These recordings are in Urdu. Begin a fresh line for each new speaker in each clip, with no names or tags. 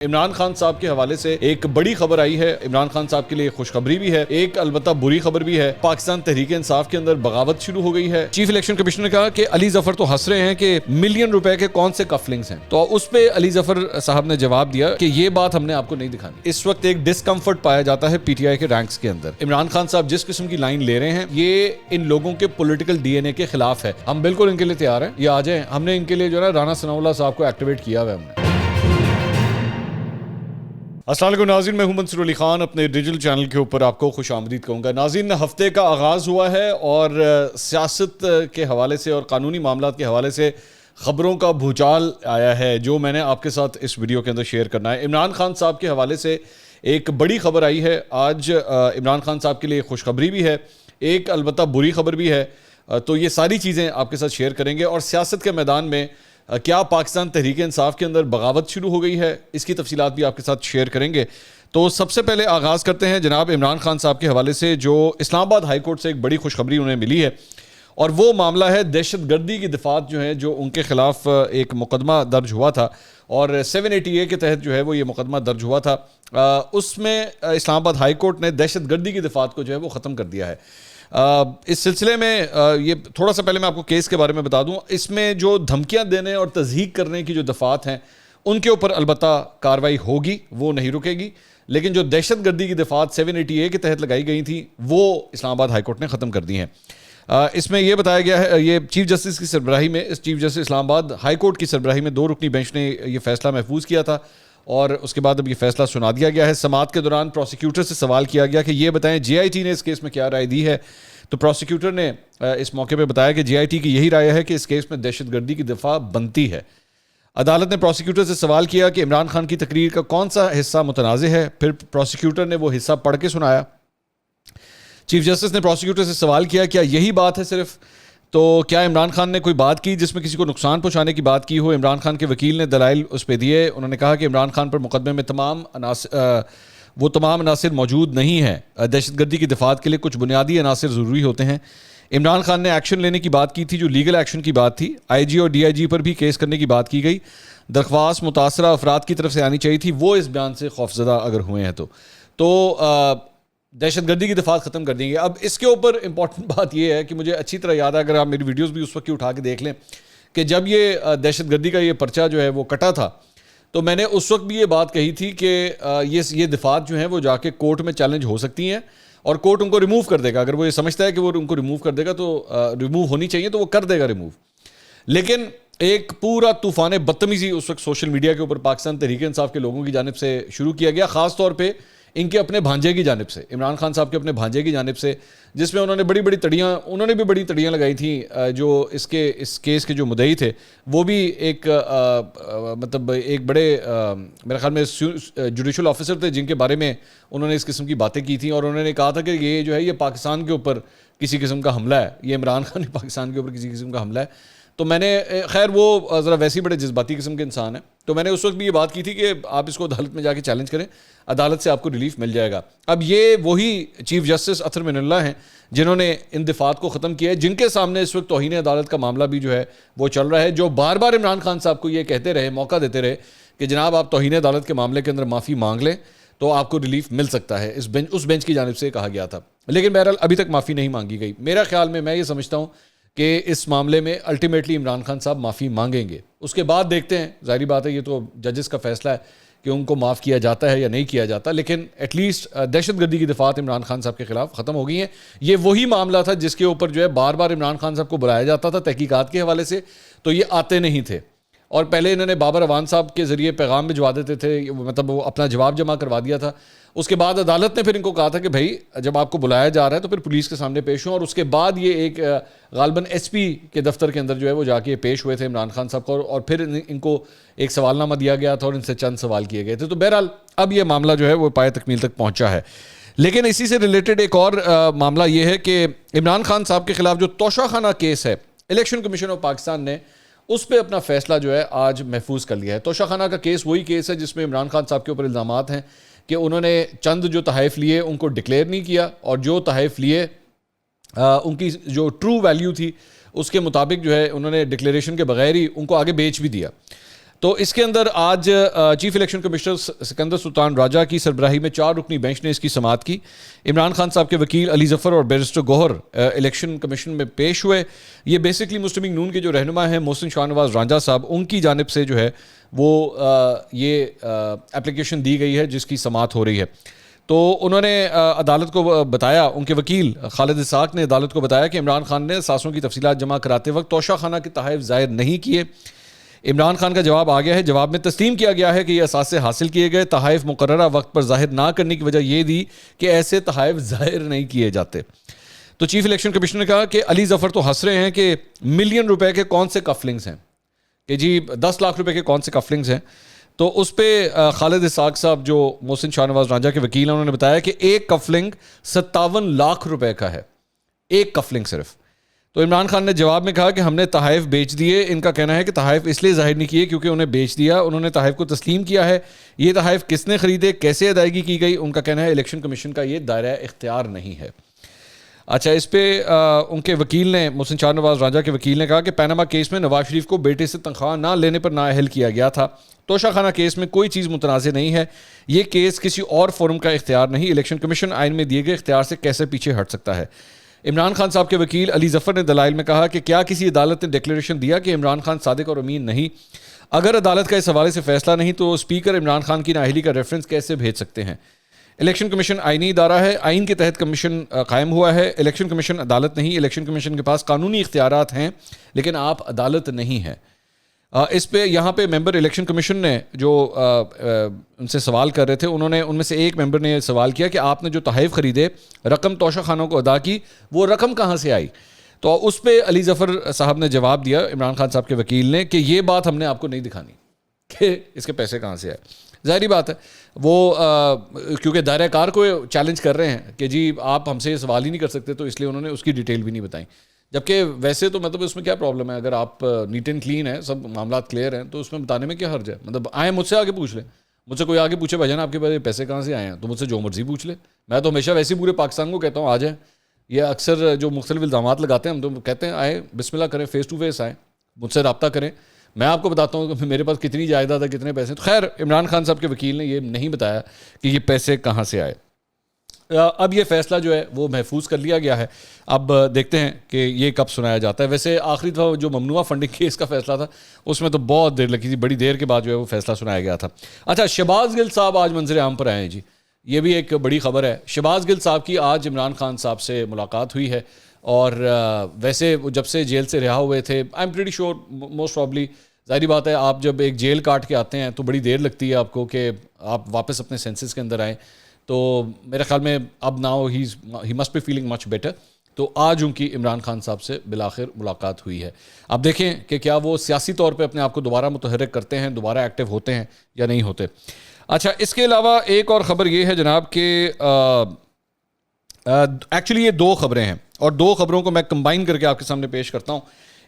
عمران خان صاحب کے حوالے سے ایک بڑی خبر آئی ہے. عمران خان صاحب کے لیے خوشخبری بھی ہے, ایک البتہ بری خبر بھی ہے. پاکستان تحریک انصاف کے اندر بغاوت شروع ہو گئی ہے. چیف الیکشن کمیشنر نے کہا کہ علی ظفر تو ہنس رہے ہیں کہ ملین روپے کے کون سے کف لنکس ہیں, تو اس پہ علی ظفر صاحب نے جواب دیا کہ یہ بات ہم نے آپ کو نہیں دکھانی. اس وقت ایک ڈسکمفرٹ پایا جاتا ہے پی ٹی آئی کے رینکس کے اندر. عمران خان صاحب جس قسم کی لائن لے رہے ہیں یہ ان لوگوں کے پولیٹیکل ڈی این اے کے خلاف ہے. ہم بالکل ان کے لیے تیار ہیں, یہ آ جائیں. ہم نے ان کے لیے جو ہے نا رانا ثناء اللہ صاحب کو ایکٹیویٹ کیا ہوا ہے. ہم نے السلام علیکم ناظرین, میں ہوں منصور علی خان. اپنے ڈیجیٹل چینل کے اوپر آپ کو خوش آمدید کہوں گا. ناظرین, ہفتے کا آغاز ہوا ہے اور سیاست کے حوالے سے اور قانونی معاملات کے حوالے سے خبروں کا بھوچال آیا ہے جو میں نے آپ کے ساتھ اس ویڈیو کے اندر شیئر کرنا ہے. عمران خان صاحب کے حوالے سے ایک بڑی خبر آئی ہے آج. عمران خان صاحب کے لیے خوشخبری بھی ہے, ایک البتہ بری خبر بھی ہے. تو یہ ساری چیزیں آپ کے ساتھ شیئر کریں گے. اور سیاست کے میدان میں کیا پاکستان تحریک انصاف کے اندر بغاوت شروع ہو گئی ہے, اس کی تفصیلات بھی آپ کے ساتھ شیئر کریں گے. تو سب سے پہلے آغاز کرتے ہیں جناب عمران خان صاحب کے حوالے سے, جو اسلام آباد ہائی کورٹ سے ایک بڑی خوشخبری انہیں ملی ہے. اور وہ معاملہ ہے دہشت گردی کی دفعات جو ہیں, جو ان کے خلاف ایک مقدمہ درج ہوا تھا اور 780A کے تحت جو ہے وہ یہ مقدمہ درج ہوا تھا. اس میں اسلام آباد ہائی کورٹ نے دہشت گردی کی دفعات کو جو ہے وہ ختم کر دیا ہے. اس سلسلے میں یہ تھوڑا سا پہلے میں آپ کو کیس کے بارے میں بتا دوں. اس میں جو دھمکیاں دینے اور تضحیق کرنے کی جو دفعات ہیں ان کے اوپر البتہ کارروائی ہوگی, وہ نہیں رکے گی. لیکن جو دہشت گردی کی دفعات 780A کے تحت لگائی گئی تھیں وہ اسلام آباد ہائی کورٹ نے ختم کر دی ہیں. اس میں یہ بتایا گیا ہے, یہ چیف جسٹس کی سربراہی میں, چیف جسٹس اسلام آباد ہائی کورٹ کی سربراہی میں 2 رکنی بینچ نے یہ فیصلہ محفوظ کیا تھا اور اس کے بعد اب یہ فیصلہ سنا دیا گیا ہے. سماعت کے دوران پروسیکیوٹر سے سوال کیا گیا کہ یہ بتائیں جے آئی ٹی نے اس کیس میں کیا رائے دی ہے. تو پروسیکیوٹر نے اس موقع پہ بتایا کہ جے آئی ٹی کی یہی رائے ہے کہ اس کیس میں دہشت گردی کی دفعہ بنتی ہے. عدالت نے پروسیکیوٹر سے سوال کیا کہ عمران خان کی تقریر کا کون سا حصہ متنازع ہے. پھر پروسیکیوٹر نے وہ حصہ پڑھ کے سنایا. چیف جسٹس نے پروسیکیوٹر سے سوال کیا کیا یہی بات ہے صرف, تو کیا عمران خان نے کوئی بات کی جس میں کسی کو نقصان پہنچانے کی بات کی ہو. عمران خان کے وکیل نے دلائل اس پہ دیے. انہوں نے کہا کہ عمران خان پر مقدمے میں تمام عناصر موجود نہیں ہیں. دہشت گردی کی دفعات کے لیے کچھ بنیادی عناصر ضروری ہوتے ہیں. عمران خان نے ایکشن لینے کی بات کی تھی, جو لیگل ایکشن کی بات تھی. آئی جی اور ڈی آئی جی پر بھی کیس کرنے کی بات کی گئی. درخواست متاثرہ افراد کی طرف سے آنی چاہیے تھی, وہ اس بیان سے خوفزدہ اگر ہوئے ہیں تو دہشت گردی کی دفعات ختم کر دیں گے. اب اس کے اوپر امپورٹنٹ بات یہ ہے کہ مجھے اچھی طرح یاد ہے, اگر آپ میری ویڈیوز بھی اس وقت کی اٹھا کے دیکھ لیں, کہ جب یہ دہشت گردی کا یہ پرچہ جو ہے وہ کٹا تھا تو میں نے اس وقت بھی یہ بات کہی تھی کہ یہ دفعات جو ہیں وہ جا کے کورٹ میں چیلنج ہو سکتی ہیں اور کورٹ ان کو ریموو کر دے گا. اگر وہ یہ سمجھتا ہے کہ وہ ان کو ریموو کر دے گا تو ریموو ہونی چاہیے تو وہ کر دے گا ریموو. لیکن ایک پورا طوفان بدتمیزی اس وقت سوشل میڈیا کے اوپر پاکستان تحریک انصاف کے لوگوں کی جانب سے شروع کیا گیا, خاص طور پہ ان کے اپنے بھانجے کی جانب سے, عمران خان صاحب کے اپنے بھانجے کی جانب سے, جس میں انہوں نے بھی بڑی تڑیاں لگائی تھیں. جو اس کیس کے جو مدعی تھے وہ بھی ایک بڑے میرے خیال میں جوڈیشل آفیسر تھے, جن کے بارے میں انہوں نے اس قسم کی باتیں کی تھیں اور انہوں نے کہا تھا کہ یہ جو ہے یہ پاکستان کے اوپر کسی قسم کا حملہ ہے, یہ عمران خان پاکستان کے اوپر کسی قسم کا حملہ ہے. تو میں نے خیر وہ ذرا ویسے بڑے جذباتی قسم کے انسان ہیں, تو میں نے اس وقت بھی یہ بات کی تھی کہ آپ اس کو عدالت میں جا کے چیلنج کریں, عدالت سے آپ کو ریلیف مل جائے گا. اب یہ وہی چیف جسٹس اطہر من اللہ ہیں جنہوں نے ان دفعات کو ختم کیا ہے, جن کے سامنے اس وقت توہین عدالت کا معاملہ بھی جو ہے وہ چل رہا ہے, جو بار بار عمران خان صاحب کو یہ کہتے رہے, موقع دیتے رہے کہ جناب آپ توہین عدالت کے معاملے کے اندر معافی مانگ لیں تو آپ کو ریلیف مل سکتا ہے. اس بینچ کی جانب سے کہا گیا تھا, لیکن بہرحال ابھی تک معافی نہیں مانگی گئی. میرا خیال میں یہ سمجھتا ہوں کہ اس معاملے میں الٹیمیٹلی عمران خان صاحب معافی مانگیں گے. اس کے بعد دیکھتے ہیں, ظاہری بات ہے یہ تو ججز کا فیصلہ ہے کہ ان کو معاف کیا جاتا ہے یا نہیں کیا جاتا, لیکن ایٹ لیسٹ دہشت گردی کی دفعات عمران خان صاحب کے خلاف ختم ہو گئی ہیں. یہ وہی معاملہ تھا جس کے اوپر جو ہے بار بار عمران خان صاحب کو بلایا جاتا تھا تحقیقات کے حوالے سے, تو یہ آتے نہیں تھے. اور پہلے انہوں نے بابر اوان صاحب کے ذریعے پیغام بھجوا دیتے تھے, مطلب وہ اپنا جواب جمع کروا دیا تھا. اس کے بعد عدالت نے پھر ان کو کہا تھا کہ بھائی جب آپ کو بلایا جا رہا ہے تو پھر پولیس کے سامنے پیش ہوں, اور اس کے بعد یہ ایک غالباً ایس پی کے دفتر کے اندر جو ہے وہ جا کے پیش ہوئے تھے عمران خان صاحب کو, اور پھر ان کو ایک سوال نامہ دیا گیا تھا اور ان سے چند سوال کیے گئے تھے. تو بہرحال اب یہ معاملہ جو ہے وہ پائے تکمیل تک پہنچا ہے. لیکن اسی سے ریلیٹڈ ایک اور معاملہ یہ ہے کہ عمران خان صاحب کے خلاف جو توشہ خانہ کیس ہے, الیکشن کمیشن آف پاکستان نے اس پہ اپنا فیصلہ جو ہے آج محفوظ کر لیا ہے. توشہ خانہ کا کیس وہی کیس ہے جس میں عمران خان صاحب کے اوپر الزامات ہیں کہ انہوں نے چند جو تحائف لیے ان کو ڈکلیئر نہیں کیا, اور جو تحائف لیے ان کی جو ٹرو ویلیو تھی اس کے مطابق جو ہے انہوں نے ڈکلیریشن کے بغیر ہی ان کو آگے بیچ بھی دیا. تو اس کے اندر آج چیف الیکشن کمشنر سکندر سلطان راجہ کی سربراہی میں 4 رکنی بینچ نے اس کی سماعت کی. عمران خان صاحب کے وکیل علی ظفر اور بیرسٹر گوہر الیکشن کمیشن میں پیش ہوئے. یہ بیسکلی مسلم لیگ نون کے جو رہنما ہیں محسن شاہ نواز رانجھا صاحب, ان کی جانب سے جو ہے وہ یہ اپلیکیشن دی گئی ہے جس کی سماعت ہو رہی ہے. تو انہوں نے عدالت کو بتایا, ان کے وکیل خالد اسحاق نے عدالت کو بتایا کہ عمران خان نے اثاثوں کی تفصیلات جمع کراتے وقت توشہ خانہ کے تحائف ظاہر نہیں کیے. عمران خان کا جواب آ گیا ہے. جواب میں تسلیم کیا گیا ہے کہ یہ اثاثے حاصل کیے گئے. تحائف مقررہ وقت پر ظاہر نہ کرنے کی وجہ یہ دی کہ ایسے تحائف ظاہر نہیں کیے جاتے. تو چیف الیکشن کمشنر نے کہا کہ علی ظفر تو ہنس رہے ہیں کہ ملین روپے کے کون سے کفلنگز ہیں, کہ جی 10 لاکھ روپے کے کون سے کفلنگز ہیں. تو اس پہ خالد اسحاق صاحب جو محسن شاہ نواز رانجھا کے وکیل ہیں, انہوں نے بتایا کہ ایک کفلنگ 57 لاکھ روپے کا ہے, ایک کفلنگ صرف. تو عمران خان نے جواب میں کہا کہ ہم نے تحائف بیچ دیے. ان کا کہنا ہے کہ تحائف اس لیے ظاہر نہیں کیے کیونکہ انہیں بیچ دیا, انہوں نے تحائف کو تسلیم کیا ہے. یہ تحائف کس نے خریدے, کیسے ادائیگی کی گئی, ان کا کہنا ہے الیکشن کمیشن کا یہ دائرہ اختیار نہیں ہے. اچھا, اس پہ ان کے وکیل نے, محسن شاہ نواز رانجھا کے وکیل نے کہا کہ پیناما کیس میں نواز شریف کو بیٹے سے تنخواہ نہ لینے پر نااہل کیا گیا تھا. توشہ خانہ کیس میں کوئی چیز متنازع نہیں ہے. یہ کیس کسی اور فورم کا اختیار نہیں. الیکشن کمیشن آئین میں دیے گئے اختیار سے کیسے پیچھے ہٹ سکتا ہے. عمران خان صاحب کے وکیل علی ظفر نے دلائل میں کہا کہ کیا کسی عدالت نے ڈکلیریشن دیا کہ عمران خان صادق اور امین نہیں؟ اگر عدالت کا اس حوالے سے فیصلہ نہیں تو اسپیکر عمران خان کی نااہلی کا ریفرنس کیسے بھیج سکتے ہیں؟ الیکشن کمیشن آئینی ادارہ ہے, آئین کے تحت کمیشن قائم ہوا ہے. الیکشن کمیشن عدالت نہیں. الیکشن کمیشن کے پاس قانونی اختیارات ہیں لیکن آپ عدالت نہیں ہیں. اس پہ یہاں پہ ممبر الیکشن کمیشن نے جو ان سے سوال کر رہے تھے, انہوں نے ان میں سے ایک ممبر نے سوال کیا کہ آپ نے جو تحائف خریدے, رقم توشہ خانوں کو ادا کی, وہ رقم کہاں سے آئی؟ تو اس پہ علی ظفر صاحب نے جواب دیا عمران خان صاحب کے وکیل نے کہ یہ بات ہم نے آپ کو نہیں دکھانی کہ اس کے پیسے کہاں سے آئے. ظاہری بات ہے, وہ کیونکہ دائرہ کار کو چیلنج کر رہے ہیں کہ جی آپ ہم سے یہ سوال ہی نہیں کر سکتے, تو اس لیے انہوں نے اس کی ڈیٹیل بھی نہیں بتائیں. جبکہ ویسے تو مطلب اس میں کیا پرابلم ہے, اگر آپ نیٹ اینڈ کلین ہے, سب معاملات کلیئر ہیں, تو اس میں بتانے میں کیا حرج ہے. مطلب آئیں مجھ سے آگے پوچھ لیں, مجھ سے کوئی آگے پوچھے بھائی جان آپ کے پاس پیسے کہاں سے آئے ہیں, تو مجھ سے جو مرضی پوچھ لے. میں تو ہمیشہ ویسے پورے پاکستان کو کہتا ہوں آ جائیں. یہ اکثر جو مختلف الزامات لگاتے ہیں, ہم تو کہتے ہیں آئیں, بسم اللہ کریں, فیس ٹو فیس آئیں, مجھ سے رابطہ کریں, میں آپ کو بتاتا ہوں کہ میرے پاس کتنی جائیداد ہے, کتنے پیسے. تو خیر, عمران خان صاحب کے وکیل نے یہ نہیں بتایا کہ یہ پیسے کہاں سے آئے. اب یہ فیصلہ جو ہے وہ محفوظ کر لیا گیا ہے. اب دیکھتے ہیں کہ یہ کب سنایا جاتا ہے. ویسے آخری دفعہ جو ممنوعہ فنڈنگ کیس کا فیصلہ تھا اس میں تو بہت دیر لگی تھی, بڑی دیر کے بعد جو ہے وہ فیصلہ سنایا گیا تھا. اچھا, شہباز گل صاحب آج منظر عام پر آئے ہیں جی, یہ بھی ایک بڑی خبر ہے. شہباز گل صاحب کی آج عمران خان صاحب سے ملاقات ہوئی ہے, اور ویسے جب سے جیل سے رہا ہوئے تھے, I am pretty sure most probably, ظاہری بات ہے آپ جب ایک جیل کاٹ کے آتے ہیں تو بڑی دیر لگتی ہے آپ کو کہ آپ واپس اپنے سینسز کے اندر آئیں. تو میرے خیال میں اب now he must be feeling much better. تو آج ان کی عمران خان صاحب سے بالآخر ملاقات ہوئی ہے. اب دیکھیں کہ کیا وہ سیاسی طور پہ اپنے آپ کو دوبارہ متحرک کرتے ہیں, دوبارہ ایکٹیو ہوتے ہیں یا نہیں ہوتے. اچھا, اس کے علاوہ ایک اور خبر یہ ہے جناب کہ ایکچولی یہ 2 خبریں ہیں, اور 2 خبروں کو میں کمبائن کر کے آپ کے سامنے پیش کرتا ہوں.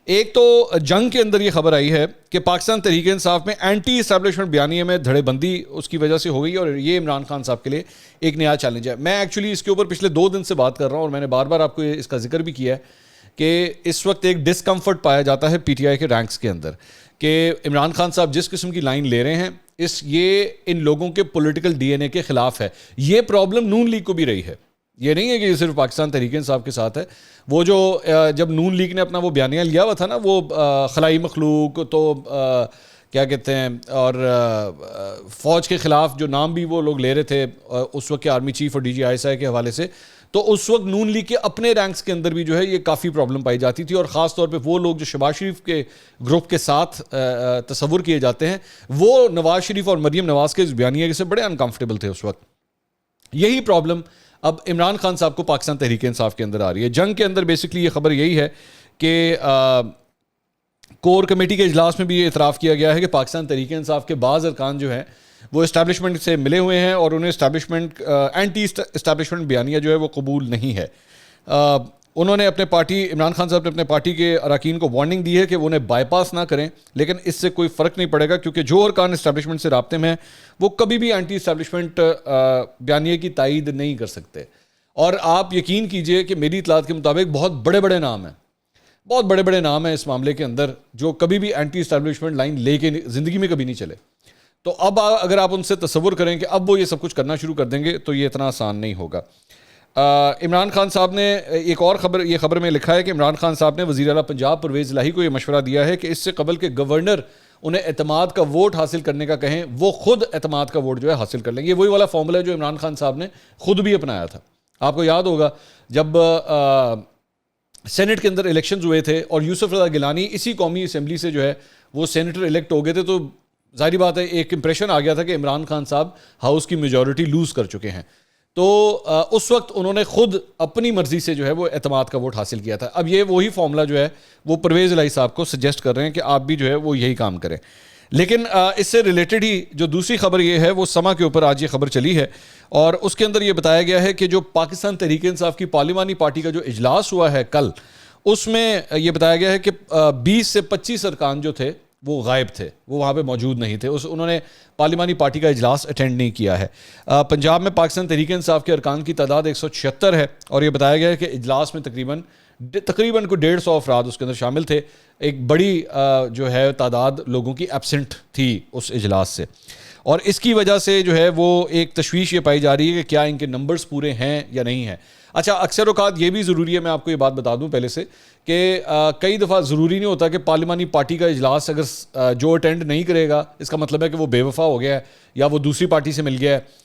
ایک تو جنگ کے اندر یہ خبر آئی ہے کہ پاکستان تحریک انصاف میں اینٹی اسٹیبلشمنٹ بیانیے میں دھڑے بندی اس کی وجہ سے ہو گئی, اور یہ عمران خان صاحب کے لیے ایک نیا چیلنج ہے. میں ایکچولی اس کے اوپر پچھلے 2 دن سے بات کر رہا ہوں, اور میں نے بار بار آپ کو اس کا ذکر بھی کیا ہے کہ اس وقت ایک ڈسکمفرٹ پایا جاتا ہے پی ٹی آئی کے رینکس کے اندر کہ عمران خان صاحب جس قسم کی لائن لے رہے ہیں یہ ان لوگوں کے پولیٹیکل ڈی این اے کے خلاف ہے. یہ پرابلم نون لیگ کو بھی رہی ہے, یہ نہیں ہے کہ یہ صرف پاکستان تحریک انصاف کے ساتھ ہے. وہ جو جب نون لیگ نے اپنا وہ بیانیہ لیا ہوا تھا نا, وہ خلائی مخلوق تو کیا کہتے ہیں, اور فوج کے خلاف جو نام بھی وہ لوگ لے رہے تھے اس وقت کے آرمی چیف اور D G I S I کے حوالے سے, تو اس وقت نون لیگ کے اپنے رینکس کے اندر بھی جو ہے یہ کافی پرابلم پائی جاتی تھی. اور خاص طور پہ وہ لوگ جو شہباز شریف کے گروپ کے ساتھ تصور کیے جاتے ہیں, وہ نواز شریف اور مریم نواز کے اس بیانیے سے بڑے انکمفرٹیبل تھے اس وقت. یہی پرابلم اب عمران خان صاحب کو پاکستان تحریک انصاف کے اندر آ رہی ہے. جنگ کے اندر بیسکلی یہ خبر یہی ہے کہ کور کمیٹی کے اجلاس میں بھی یہ اعتراف کیا گیا ہے کہ پاکستان تحریک انصاف کے بعض ارکان جو ہیں وہ اسٹیبلشمنٹ سے ملے ہوئے ہیں, اور انہیں اینٹی اسٹیبلشمنٹ بیانیہ جو ہے وہ قبول نہیں ہے. انہوں نے عمران خان صاحب نے اپنے پارٹی کے اراکین کو وارننگ دی ہے کہ وہ انہیں بائی پاس نہ کریں, لیکن اس سے کوئی فرق نہیں پڑے گا کیونکہ جو ارکان اسٹیبلشمنٹ سے رابطے میں ہیں وہ کبھی بھی اینٹی اسٹیبلشمنٹ بیانیے کی تائید نہیں کر سکتے. اور آپ یقین کیجئے کہ میری اطلاعات کے مطابق بہت بڑے بڑے نام ہیں, بہت بڑے بڑے نام ہیں اس معاملے کے اندر جو کبھی بھی اینٹی اسٹیبلشمنٹ لائن لے کے زندگی میں کبھی نہیں چلے. تو اب اگر آپ ان سے تصور کریں کہ اب وہ یہ سب کچھ کرنا شروع کر دیں گے تو یہ اتنا آسان نہیں ہوگا. عمران خان صاحب نے ایک اور خبر میں لکھا ہے کہ عمران خان صاحب نے وزیر اعلیٰ پنجاب پرویز الہی کو یہ مشورہ دیا ہے کہ اس سے قبل کہ گورنر انہیں اعتماد کا ووٹ حاصل کرنے کا کہیں, وہ خود اعتماد کا ووٹ جو ہے حاصل کر لیں گے. یہ وہی والا فارمولا ہے جو عمران خان صاحب نے خود بھی اپنایا تھا. آپ کو یاد ہوگا جب سینٹ کے اندر الیکشنز ہوئے تھے اور یوسف رضا گیلانی اسی قومی اسمبلی سے جو ہے وہ سینیٹر الیکٹ ہو گئے تھے, تو ظاہری بات ہے ایک امپریشن آ گیا تھا کہ عمران خان صاحب ہاؤس کی میجورٹی لوز کر چکے ہیں. تو اس وقت انہوں نے خود اپنی مرضی سے جو ہے وہ اعتماد کا ووٹ حاصل کیا تھا. اب یہ وہی فارمولا جو ہے وہ پرویز الہی صاحب کو سجیسٹ کر رہے ہیں کہ آپ بھی جو ہے وہ یہی کام کریں. لیکن اس سے ریلیٹڈ ہی جو دوسری خبر یہ ہے وہ سما کے اوپر آج یہ خبر چلی ہے, اور اس کے اندر یہ بتایا گیا ہے کہ جو پاکستان تحریک انصاف کی پارلیمانی پارٹی کا جو اجلاس ہوا ہے کل, اس میں یہ بتایا گیا ہے کہ 20 سے 25 ارکان جو تھے وہ غائب تھے, وہ وہاں پہ موجود نہیں تھے. انہوں نے پارلیمانی پارٹی کا اجلاس اٹینڈ نہیں کیا ہے. پنجاب میں پاکستان تحریک انصاف کے ارکان کی تعداد 176 ہے, اور یہ بتایا گیا ہے کہ اجلاس میں تقریباً کو 150 افراد اس کے اندر شامل تھے. ایک بڑی جو ہے تعداد لوگوں کی ایبسنٹ تھی اس اجلاس سے, اور اس کی وجہ سے جو ہے وہ ایک تشویش یہ پائی جا رہی ہے کہ کیا ان کے نمبرز پورے ہیں یا نہیں ہیں. اچھا, اکثر اوقات یہ بھی ضروری ہے, میں آپ کو یہ بات بتا دوں پہلے سے, کہ کئی دفعہ ضروری نہیں ہوتا کہ پارلیمانی پارٹی کا اجلاس اگر جو اٹینڈ نہیں کرے گا اس کا مطلب ہے کہ وہ بے وفا ہو گیا ہے یا وہ دوسری پارٹی سے مل گیا ہے.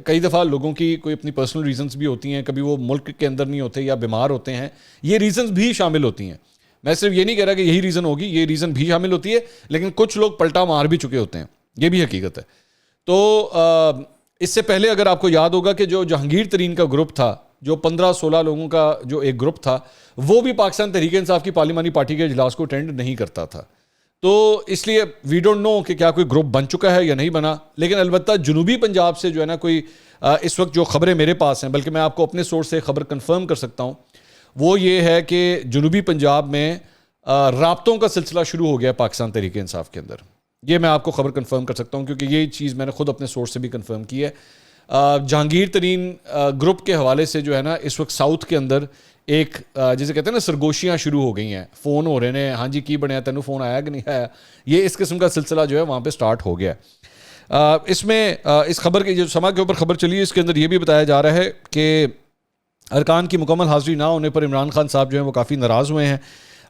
کئی دفعہ لوگوں کی کوئی اپنی پرسنل ریزنز بھی ہوتی ہیں, کبھی وہ ملک کے اندر نہیں ہوتے یا بیمار ہوتے ہیں, یہ ریزنز بھی شامل ہوتی ہیں. میں صرف یہ نہیں کہہ رہا کہ یہی ریزن ہوگی, یہ ریزن بھی شامل ہوتی ہے, لیکن کچھ لوگ پلٹا مار بھی چکے ہوتے ہیں, یہ بھی حقیقت ہے. تو اس سے پہلے اگر آپ کو یاد ہوگا کہ جو جہانگیر ترین کا گروپ تھا, جو 15-16 لوگوں کا جو ایک گروپ تھا, وہ بھی پاکستان تحریک انصاف کی پارلیمانی پارٹی کے اجلاس کو اٹینڈ نہیں کرتا تھا. تو اس لیے وی ڈونٹ نو کہ کیا کوئی گروپ بن چکا ہے یا نہیں بنا. لیکن البتہ جنوبی پنجاب سے جو ہے نا کوئی اس وقت جو خبریں میرے پاس ہیں, بلکہ میں آپ کو اپنے سورس سے خبر کنفرم کر سکتا ہوں, وہ یہ ہے کہ جنوبی پنجاب میں رابطوں کا سلسلہ شروع ہو گیا پاکستان تحریک انصاف کے اندر. یہ میں آپ کو خبر کنفرم کر سکتا ہوں کیونکہ یہ چیز میں نے خود اپنے سورس سے بھی کنفرم کی ہے. جہانگیر ترین گروپ کے حوالے سے جو ہے نا اس وقت ساؤتھ کے اندر ایک جسے کہتے ہیں نا سرگوشیاں شروع ہو گئی ہیں, فون ہو رہے ہیں, ہاں جی کی بنیا, تینوں فون آیا کہ نہیں آیا, یہ اس قسم کا سلسلہ جو ہے وہاں پہ سٹارٹ ہو گیا. اس میں اس خبر کی جو سما کے اوپر خبر چلی ہے اس کے اندر یہ بھی بتایا جا رہا ہے کہ ارکان کی مکمل حاضری نہ ہونے پر عمران خان صاحب جو ہیں وہ کافی ناراض ہوئے ہیں,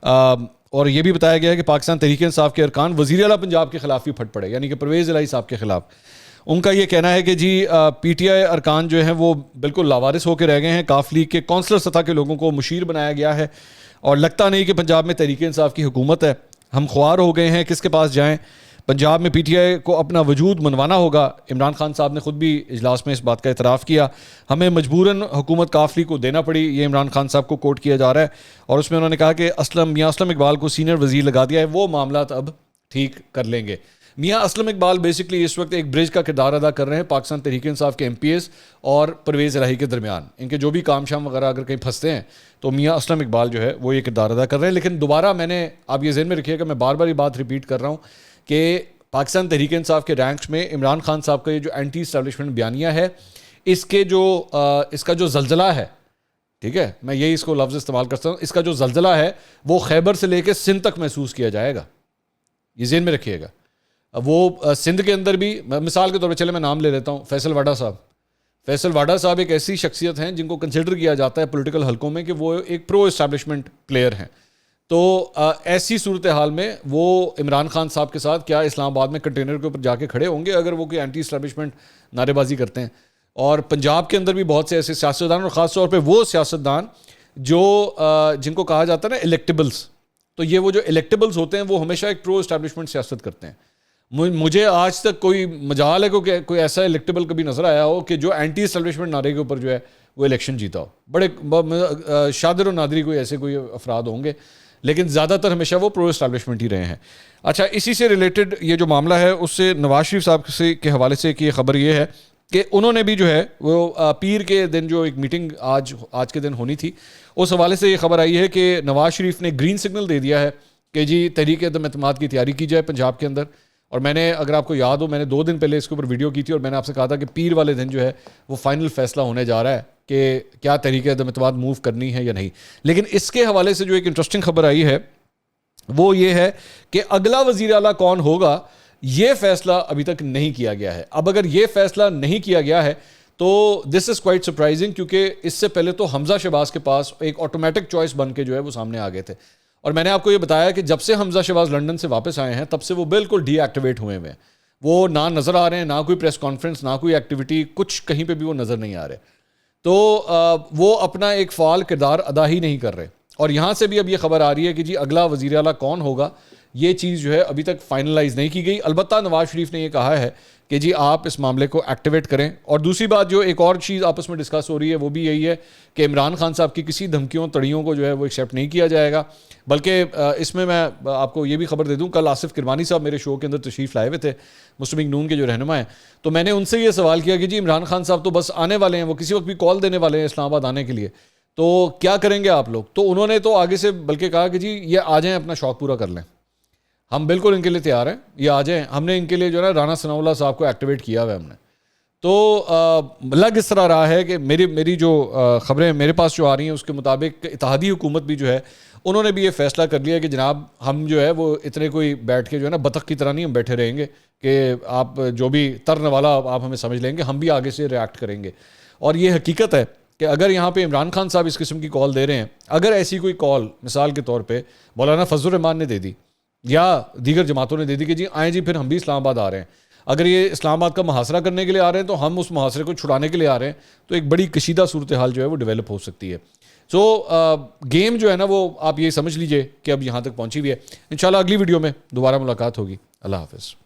اور یہ بھی بتایا گیا ہے کہ پاکستان تحریک انصاف کے ارکان وزیر اعلیٰ پنجاب کے خلاف بھی پھٹ پڑے, یعنی کہ پرویز الہی صاحب کے خلاف. ان کا یہ کہنا ہے کہ جی پی ٹی آئی ارکان جو ہیں وہ بالکل لاوارث ہو کے رہ گئے ہیں, کاف لیگ کے کونسلر سطح کے لوگوں کو مشیر بنایا گیا ہے, اور لگتا نہیں کہ پنجاب میں تحریک انصاف کی حکومت ہے. ہم خوار ہو گئے ہیں, کس کے پاس جائیں, پنجاب میں پی ٹی آئی کو اپنا وجود منوانا ہوگا. عمران خان صاحب نے خود بھی اجلاس میں اس بات کا اعتراف کیا, ہمیں مجبوراً حکومت کاف لیگ کو دینا پڑی, یہ عمران خان صاحب کو کوٹ کیا جا رہا ہے. اور اس میں انہوں نے کہا کہ میاں اسلم اقبال کو سینئر وزیر لگا دیا ہے, وہ معاملات اب ٹھیک کر لیں گے. میاں اسلم اقبال بیسکلی اس وقت ایک برج کا کردار ادا کر رہے ہیں پاکستان تحریک انصاف کے ایم پی ایز اور پرویز الہی کے درمیان. ان کے جو بھی کام شام وغیرہ اگر کہیں پھنستے ہیں تو میاں اسلم اقبال جو ہے وہ یہ کردار ادا کر رہے ہیں. لیکن دوبارہ میں نے, آپ یہ ذہن میں رکھیے کہ میں بار بار یہ بات ریپیٹ کر رہا ہوں کہ پاکستان تحریک انصاف کے رینکس میں عمران خان صاحب کا یہ جو اینٹی اسٹیبلشمنٹ بیانیہ ہے, اس کا جو زلزلہ ہے, ٹھیک ہے, میں یہی اس کو لفظ استعمال کرتا ہوں, اس کا جو زلزلہ ہے وہ خیبر سے لے کے سندھ تک محسوس کیا جائے گا, یہ ذہن میں رکھیے گا. وہ سندھ کے اندر بھی, مثال کے طور پہ چلے میں نام لے لیتا ہوں, فیصل واڈا صاحب. فیصل واڈا صاحب ایک ایسی شخصیت ہیں جن کو کنسیڈر کیا جاتا ہے پولیٹیکل حلقوں میں کہ وہ ایک پرو اسٹیبلشمنٹ پلیئر ہیں. تو ایسی صورتحال میں وہ عمران خان صاحب کے ساتھ کیا اسلام آباد میں کنٹینر کے اوپر جا کے کھڑے ہوں گے اگر وہ کوئی اینٹی اسٹیبلشمنٹ نعرے بازی کرتے ہیں. اور پنجاب کے اندر بھی بہت سے ایسے سیاستدان, اور خاص طور پہ وہ سیاستدان جن کو کہا جاتا ہے نا الیکٹیبلز, تو یہ وہ جو الیکٹیبلز ہوتے ہیں وہ ہمیشہ ایک پرو اسٹیبلشمنٹ سیاست کرتے ہیں. مجھے آج تک کوئی مجال ہے کہ کوئی ایسا الیکٹیبل کبھی نظر آیا ہو کہ جو اینٹی اسٹیبلشمنٹ نعرے کے اوپر جو ہے وہ الیکشن جیتا ہو. بڑے شادر و نادری کوئی ایسے کوئی افراد ہوں گے, لیکن زیادہ تر ہمیشہ وہ پرو اسٹیبلشمنٹ ہی رہے ہیں. اچھا, اسی سے ریلیٹڈ یہ جو معاملہ ہے اس سے نواز شریف صاحب کے حوالے سے کہ یہ خبر یہ ہے کہ انہوں نے بھی جو ہے وہ پیر کے دن جو ایک میٹنگ آج کے دن ہونی تھی, اس حوالے سے یہ خبر آئی ہے کہ نواز شریف نے گرین سگنل دے دیا ہے کہ جی تحریک عدم اعتماد کی تیاری کی جائے پنجاب کے اندر. اور میں نے, اگر آپ کو یاد ہو, میں نے 2 دن پہلے اس کے اوپر ویڈیو کی تھی اور میں نے آپ سے کہا تھا کہ پیر والے دن جو ہے وہ فائنل فیصلہ ہونے جا رہا ہے کہ کیا تحریک عدم اعتماد موو کرنی ہے یا نہیں. لیکن اس کے حوالے سے جو ایک انٹرسٹنگ خبر آئی ہے وہ یہ ہے کہ اگلا وزیر اعلیٰ کون ہوگا یہ فیصلہ ابھی تک نہیں کیا گیا ہے. اب اگر یہ فیصلہ نہیں کیا گیا ہے تو دس از کوائٹ سرپرائزنگ, کیونکہ اس سے پہلے تو حمزہ شہباز کے پاس ایک آٹومیٹک چوائس بن کے جو ہے وہ سامنے آ گئے تھے. اور میں نے آپ کو یہ بتایا کہ جب سے حمزہ شہباز لنڈن سے واپس آئے ہیں تب سے وہ بالکل ڈی ایکٹیویٹ ہوئے ہیں. وہ نہ نظر آ رہے ہیں, نہ کوئی پریس کانفرنس, نہ کوئی ایکٹیویٹی, کچھ کہیں پہ بھی وہ نظر نہیں آ رہے. تو وہ اپنا ایک فعال کردار ادا ہی نہیں کر رہے. اور یہاں سے بھی اب یہ خبر آ رہی ہے کہ جی اگلا وزیر اعلیٰ کون ہوگا یہ چیز جو ہے ابھی تک فائنلائز نہیں کی گئی. البتہ نواز شریف نے یہ کہا ہے کہ جی آپ اس معاملے کو ایکٹیویٹ کریں. اور دوسری بات جو ایک اور چیز آپس میں ڈسکس ہو رہی ہے وہ بھی یہی ہے کہ عمران خان صاحب کی کسی دھمکیوں تڑیوں کو جو ہے وہ ایکسیپٹ نہیں کیا جائے گا. بلکہ اس میں آپ کو یہ بھی خبر دے دوں, کل آصف کرمانی صاحب میرے شو کے اندر تشریف لائے ہوئے تھے, مسلم لیگ نون کے جو رہنما ہیں. تو میں نے ان سے یہ سوال کیا کہ جی عمران خان صاحب تو بس آنے والے ہیں, وہ کسی وقت بھی کال دینے والے ہیں اسلام آباد آنے کے لیے, تو کیا کریں گے آپ لوگ؟ تو انہوں نے تو آگے سے بلکہ کہا کہ جی یہ آ جائیں, اپنا شوق پورا کر لیں, ہم بالکل ان کے لیے تیار ہیں, یہ آ جائیں. ہم نے ان کے لیے جو ہے نا رانا ثناء اللہ صاحب کو ایکٹیویٹ کیا ہوا ہے ہم نے. تو لگ اس طرح رہا ہے کہ میری جو خبریں میرے پاس جو آ رہی ہیں اس کے مطابق اتحادی حکومت بھی جو ہے انہوں نے بھی یہ فیصلہ کر لیا کہ جناب ہم جو ہے وہ اتنے کوئی بیٹھ کے جو ہے نا بطخ کی طرح نہیں ہم بیٹھے رہیں گے کہ آپ جو بھی ترن والا آپ ہمیں سمجھ لیں گے, ہم بھی آگے سے ریاکٹ کریں گے. اور یہ حقیقت ہے کہ اگر یہاں پہ عمران خان صاحب اس قسم کی کال دے رہے ہیں, اگر ایسی کوئی کال مثال کے طور پہ مولانا فضل الرحمان نے دے دی یا دیگر جماعتوں نے دے دی کہ جی آئیں جی پھر ہم بھی اسلام آباد آ رہے ہیں, اگر یہ اسلام آباد کا محاصرہ کرنے کے لیے آ رہے ہیں تو ہم اس محاصرے کو چھڑانے کے لیے آ رہے ہیں, تو ایک بڑی کشیدہ صورتحال جو ہے وہ ڈیولپ ہو سکتی ہے. سو گیم جو ہے نا وہ آپ یہ سمجھ لیجئے کہ اب یہاں تک پہنچی ہوئی ہے. انشاءاللہ اگلی ویڈیو میں دوبارہ ملاقات ہوگی. اللہ حافظ.